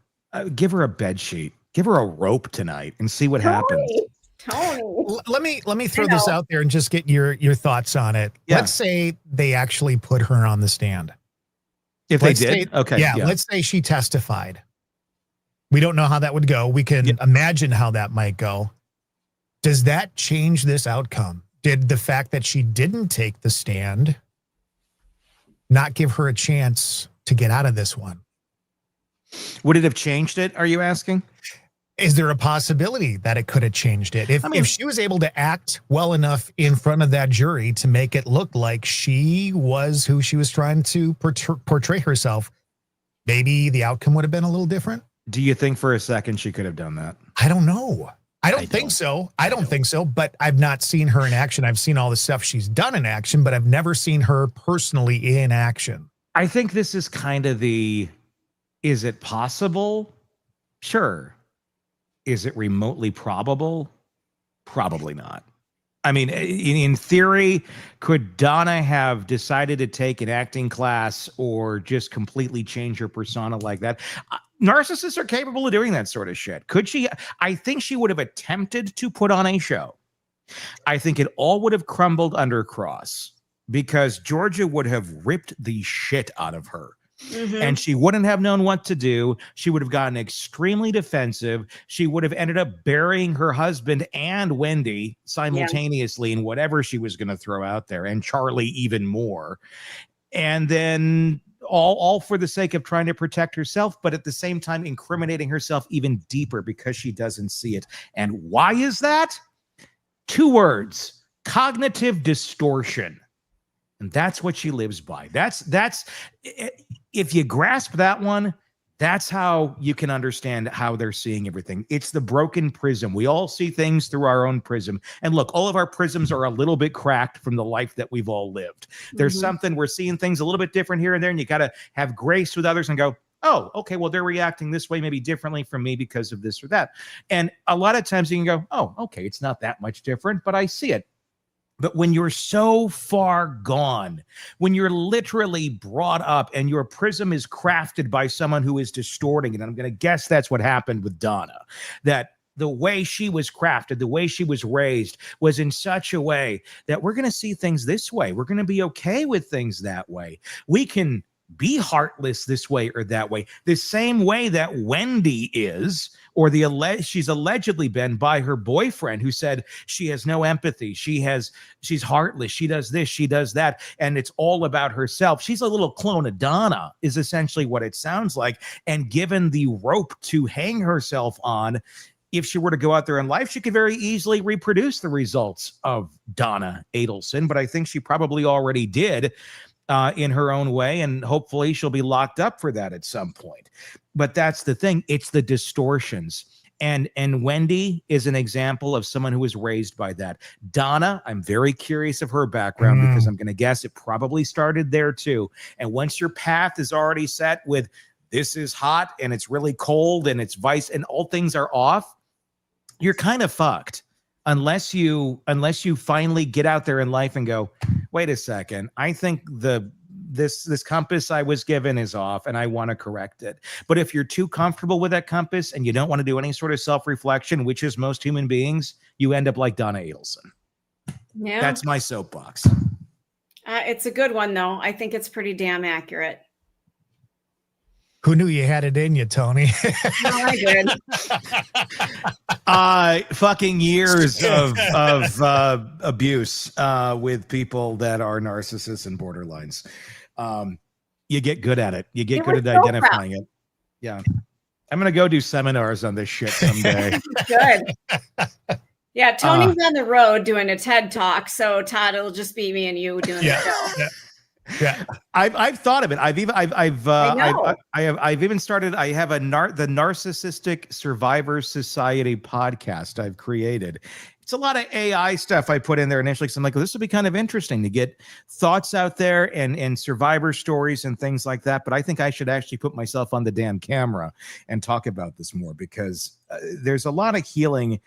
Give her a bed sheet, give her a rope tonight and see what happens. Tony. Let me throw this out there and just get your thoughts on it. Yeah. Let's say they actually put her on the stand. If Let's they did, say, okay. Yeah, let's say she testified. We don't know how that would go. We can imagine how that might go. Does that change this outcome? Did the fact that she didn't take the stand not give her a chance to get out of this one? Would it have changed it, are you asking? Is there a possibility that it could have changed it? If she was able to act well enough in front of that jury to make it look like she was who she was trying to portray herself, maybe the outcome would have been a little different. Do you think for a second she could have done that? I don't know. I don't think so. I don't think so, but I've not seen her in action. I've seen all the stuff she's done in action, but I've never seen her personally in action. I think this is kind of is it possible? Sure. Is it remotely probable? Probably not. I mean, in theory, could Donna have decided to take an acting class or just completely change her persona like that? Narcissists are capable of doing that sort of shit. Could she? I think she would have attempted to put on a show. I think it all would have crumbled under cross because Georgia would have ripped the shit out of her. Mm-hmm. And she wouldn't have known what to do. She would have gotten extremely defensive. She would have ended up burying her husband and Wendi simultaneously in whatever she was going to throw out there, and Charlie even more. And then all for the sake of trying to protect herself, but at the same time incriminating herself even deeper because she doesn't see it. And why is that? 2 words: cognitive distortion. And that's what she lives by. That's if you grasp that one, that's how you can understand how they're seeing everything. It's the broken prism. We all see things through our own prism. And look, all of our prisms are a little bit cracked from the life that we've all lived. There's something, we're seeing things a little bit different here and there, and you got to have grace with others and go, oh, okay, well, they're reacting this way, maybe differently from me because of this or that. And a lot of times you can go, oh, okay, it's not that much different, but I see it. But when you're so far gone, when you're literally brought up and your prism is crafted by someone who is distorting it, and I'm going to guess that's what happened with Donna, that the way she was crafted, the way she was raised was in such a way that we're going to see things this way. We're going to be okay with things that way. We can be heartless this way or that way, the same way that Wendi is, or she's allegedly been by her boyfriend, who said she has no empathy. She's heartless. She does this, she does that. And it's all about herself. She's a little clone of Donna is essentially what it sounds like. And given the rope to hang herself on, if she were to go out there in life, she could very easily reproduce the results of Donna Adelson. But I think she probably already did in her own way. And hopefully she'll be locked up for that at some point. But that's the thing. It's the distortions. And Wendi is an example of someone who was raised by that. Donna, I'm very curious of her background because I'm going to guess it probably started there too. And once your path is already set with this is hot and it's really cold and it's vice and all things are off, you're kind of fucked unless you finally get out there in life and go, wait a second, I think this compass I was given is off and I want to correct it. But if you're too comfortable with that compass and you don't want to do any sort of self-reflection, which is most human beings, you end up like Donna Adelson. Yeah. That's my soapbox. It's a good one, though. I think it's pretty damn accurate. Who knew you had it in you, Tony? No, I did. Fucking years of abuse with people that are narcissists and borderlines. You get good at it. You get good at identifying it. Yeah. I'm going to go do seminars on this shit someday. Good. Yeah, Tony's on the road doing a TED Talk, so Todd, it'll just be me and you doing the show. Yeah. I've thought of it. I've even I've even started. I have the Narcissistic Survivors Society podcast I've created. It's a lot of AI stuff I put in there initially because I'm like, well, this would be kind of interesting to get thoughts out there and survivor stories and things like that. But I think I should actually put myself on the damn camera and talk about this more because there's a lot of healing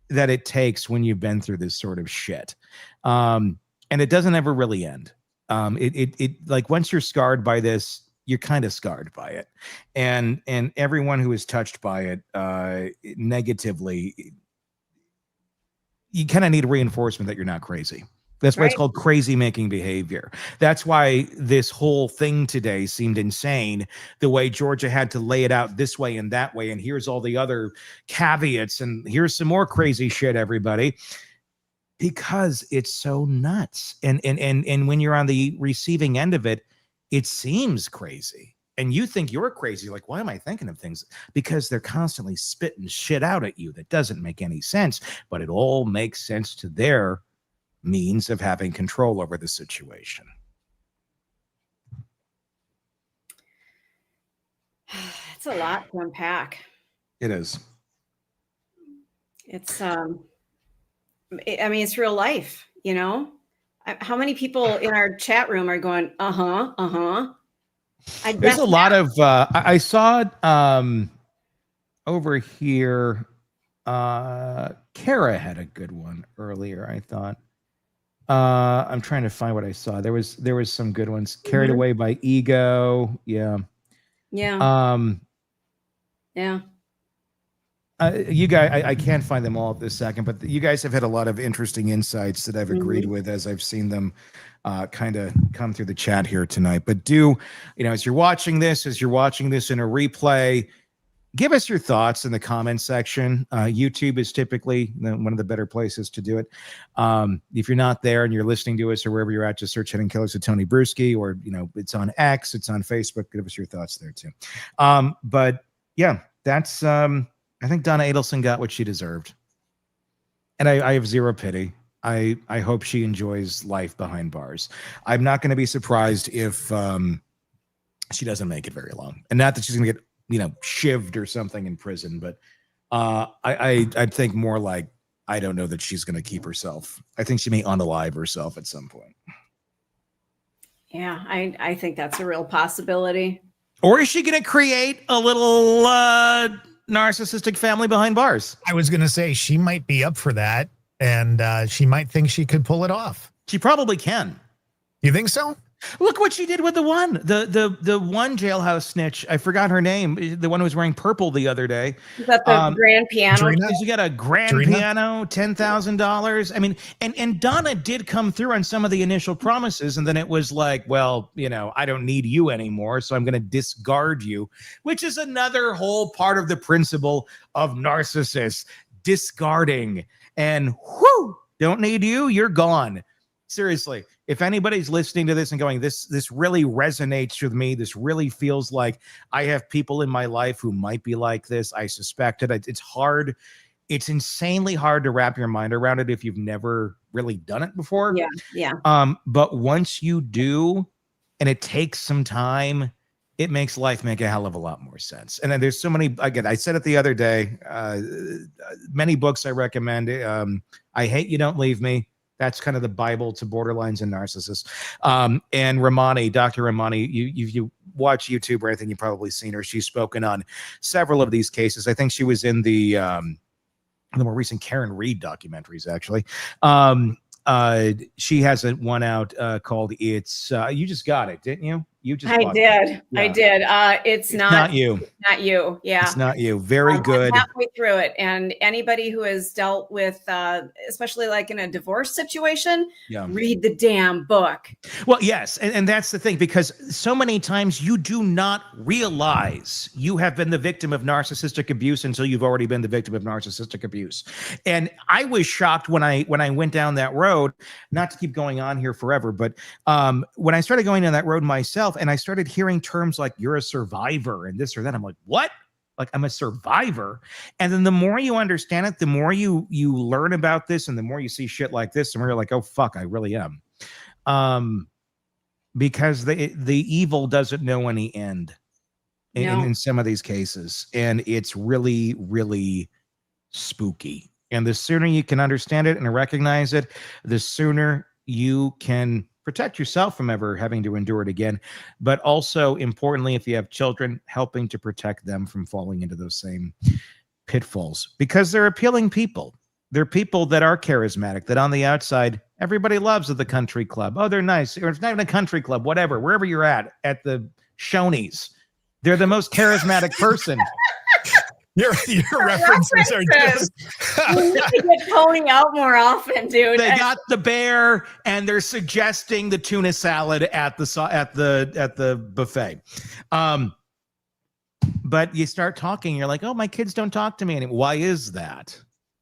that it takes when you've been through this sort of shit. And it doesn't ever really end. It like once you're scarred by this, you're kind of scarred by it. And everyone who is touched by it negatively, you kind of need reinforcement that you're not crazy. That's why it's called crazy making behavior. That's why this whole thing today seemed insane, the way Georgia had to lay it out this way and that way. And here's all the other caveats. And here's some more crazy shit, everybody. Because it's so nuts. And when you're on the receiving end of it, it seems crazy. And you think you're crazy. Like, why am I thinking of things? Because they're constantly spitting shit out at you that doesn't make any sense. But it all makes sense to their means of having control over the situation. It's a lot to unpack. It is. It's I mean, it's real life, you know. How many people in our chat room are going, There's a lot of I saw over here Kara had a good one earlier, I thought. I'm trying to find what I saw. There was some good ones. Carried away by ego. Yeah. Yeah. You guys, I can't find them all at this second, but you guys have had a lot of interesting insights that I've agreed with as I've seen them kind of come through the chat here tonight. But as you're watching this in a replay, give us your thoughts in the comment section. YouTube is typically one of the better places to do it. If you're not there and you're listening to us or wherever you're at, just search Hidden Killers with Tony Bruschi, or, it's on X, it's on Facebook. Give us your thoughts there too. But yeah, that's, I think Donna Adelson got what she deserved. And I have zero pity. I hope she enjoys life behind bars. I'm not going to be surprised if she doesn't make it very long. And not that she's going to get, shivved or something in prison, but I'd think more like, I don't know that she's going to keep herself. I think she may unalive herself at some point. Yeah, I think that's a real possibility. Or is she going to create a little narcissistic family behind bars? I was going to say she might be up for that, and she might think she could pull it off. She probably can. You think so? Look what she did with the one one jailhouse snitch. I forgot her name. The one who was wearing purple the other day. Is that the grand piano? She got a grand piano, $10,000. I mean, and Donna did come through on some of the initial promises, and then it was like, well, I don't need you anymore, so I'm going to discard you, which is another whole part of the principle of narcissists, discarding. And don't need you, you're gone. Seriously, if anybody's listening to this and going, this really resonates with me, this really feels like I have people in my life who might be like this, I suspect it. It's hard. It's insanely hard to wrap your mind around it if you've never really done it before. Yeah. But once you do, and it takes some time, it makes life make a hell of a lot more sense. And then there's so many, again, I said it the other day, many books I recommend. I Hate You, Don't Leave Me. That's kind of the Bible to borderlines and narcissists. And Ramani, Dr. Ramani, you watch YouTube or anything, you've probably seen her. She's spoken on several of these cases. I think she was in the more recent Karen Reed documentaries, actually. She has one out called It's, you just got it, didn't you? I did. It's not you. Not you. Yeah. It's not you. Very good. I'm halfway through it. And anybody who has dealt with, especially like in a divorce situation, read the damn book. Well, yes. And that's the thing, because so many times you do not realize you have been the victim of narcissistic abuse until you've already been the victim of narcissistic abuse. And I was shocked when I went down that road, not to keep going on here forever, but when I started going down that road myself, and I started hearing terms like you're a survivor and this or that. I'm like, what? Like, I'm a survivor. And then the more you understand it, the more you learn about this, and the more you see shit like this, the more you're like, oh, fuck, I really am. because the evil doesn't know any end in some of these cases. And it's really, really spooky. And the sooner you can understand it and recognize it, the sooner you can protect yourself from ever having to endure it again. But also, importantly, if you have children, helping to protect them from falling into those same pitfalls, because they're appealing people. They're people that are charismatic, that on the outside, everybody loves at the country club. Oh, they're nice. Or it's not even a country club, whatever, wherever you're at the Shoney's. They're the most charismatic person. Your references are just. You need to get Tony out more often, dude. They got the bear, and they're suggesting the tuna salad at the buffet. But you start talking, you're like, oh, my kids don't talk to me anymore. Why is that?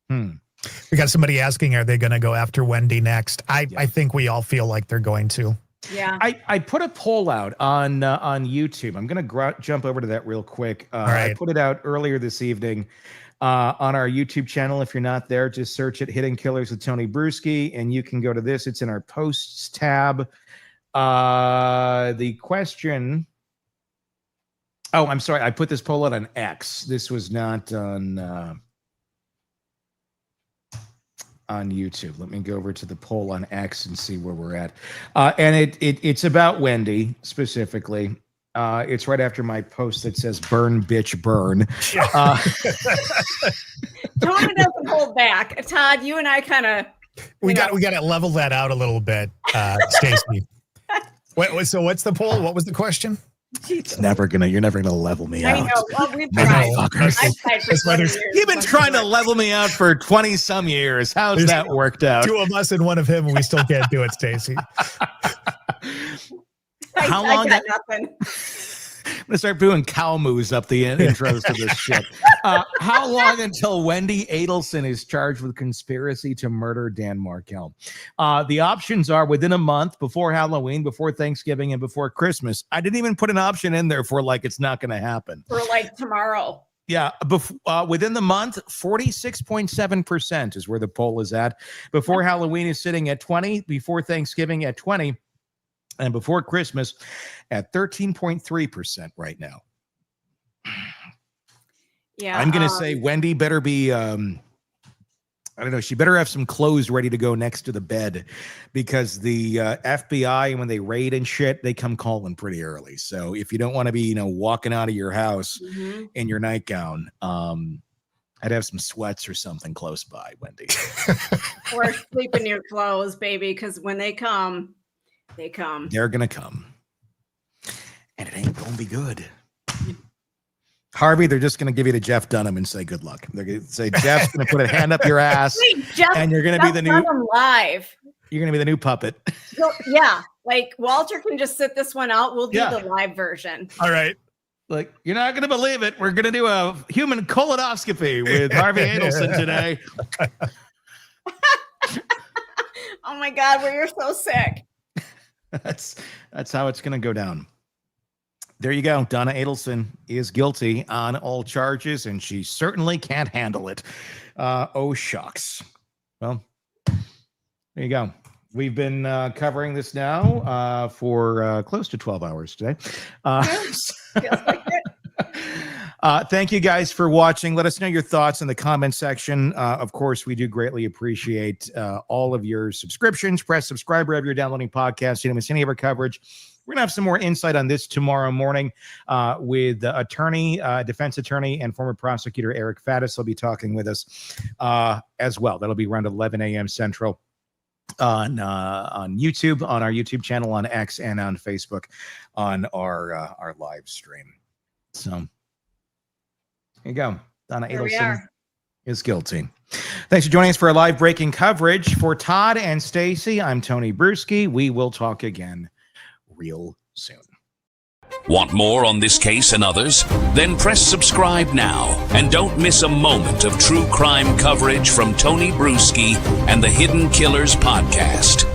We got somebody asking, are they going to go after Wendi next? I think we all feel like they're going to. Yeah. I put a poll out on YouTube. I'm going to jump over to that real quick. All right. I put it out earlier this evening on our YouTube channel. If you're not there, just search it, Hidden Killers with Tony Bruschi, and you can go to this. It's in our posts tab. The question... Oh, I'm sorry. I put this poll out on X. This was not on YouTube. Let me go over to the poll on X and see where we're at. And it's about Wendi specifically. It's right after my post that says "Burn, bitch, burn." Tony doesn't hold back. Todd, you and I kind of we got to level that out a little bit, Stacey. So what's the poll? What was the question? You're never gonna level me out. I know. Well, we've tried. I've tried for 20 years. You've been trying to level me out for 20 some years. How's that worked out? 2 of us and 1 of him, and we still can't do it, Stacey. How long? I got nothing. I'm gonna start doing cow moos up the intros to this shit. How long until Donna Adelson is charged with conspiracy to murder Dan Markel? The options are within a month, before Halloween, before Thanksgiving, and before Christmas. I didn't even put an option in there for like it's not going to happen. For like tomorrow. Yeah, within the month, 46.7% is where the poll is at. Before Halloween is sitting at 20, before Thanksgiving at 20. And before Christmas at 13.3% right now. Yeah. I'm going to say Wendi better be, I don't know, she better have some clothes ready to go next to the bed, because the FBI, when they raid and shit, they come calling pretty early. So if you don't want to be, walking out of your house in your nightgown, I'd have some sweats or something close by, Wendi. Or sleep in your clothes, baby, because when they come, they come. They're going to come. And it ain't going to be good. Harvey, they're just going to give you to Jeff Dunham and say good luck. They're going to say, Jeff's going to put a hand up your ass. Wait, Jeff, and you're going to be the new live. You're going to be the new puppet. Yeah. Like Walter can just sit this one out. We'll do the live version. All right. Like, you're not going to believe it. We're going to do a human colonoscopy with Harvey Adelson today. Oh my God, you're so sick. That's how it's going to go down. There you go. Donna Adelson is guilty on all charges, and she certainly can't handle it. Oh, shucks. Well, there you go. We've been covering this now for close to 12 hours today. Feels like it. Thank you guys for watching. Let us know your thoughts in the comment section. Of course, we do greatly appreciate all of your subscriptions. Press subscribe wherever you're downloading podcasts. You don't miss any of our coverage. We're going to have some more insight on this tomorrow morning with defense attorney and former prosecutor Eric Faddis. Will be talking with us as well. That'll be around 11 a.m. Central on YouTube, on our YouTube channel, on X, and on Facebook on our live stream. So there you go. Donna Adelson is guilty. Thanks for joining us for our live breaking coverage. For Todd and Stacey, I'm Tony Bruschi. We will talk again real soon. Want more on this case and others? Then press subscribe now and don't miss a moment of true crime coverage from Tony Bruschi and the Hidden Killers podcast.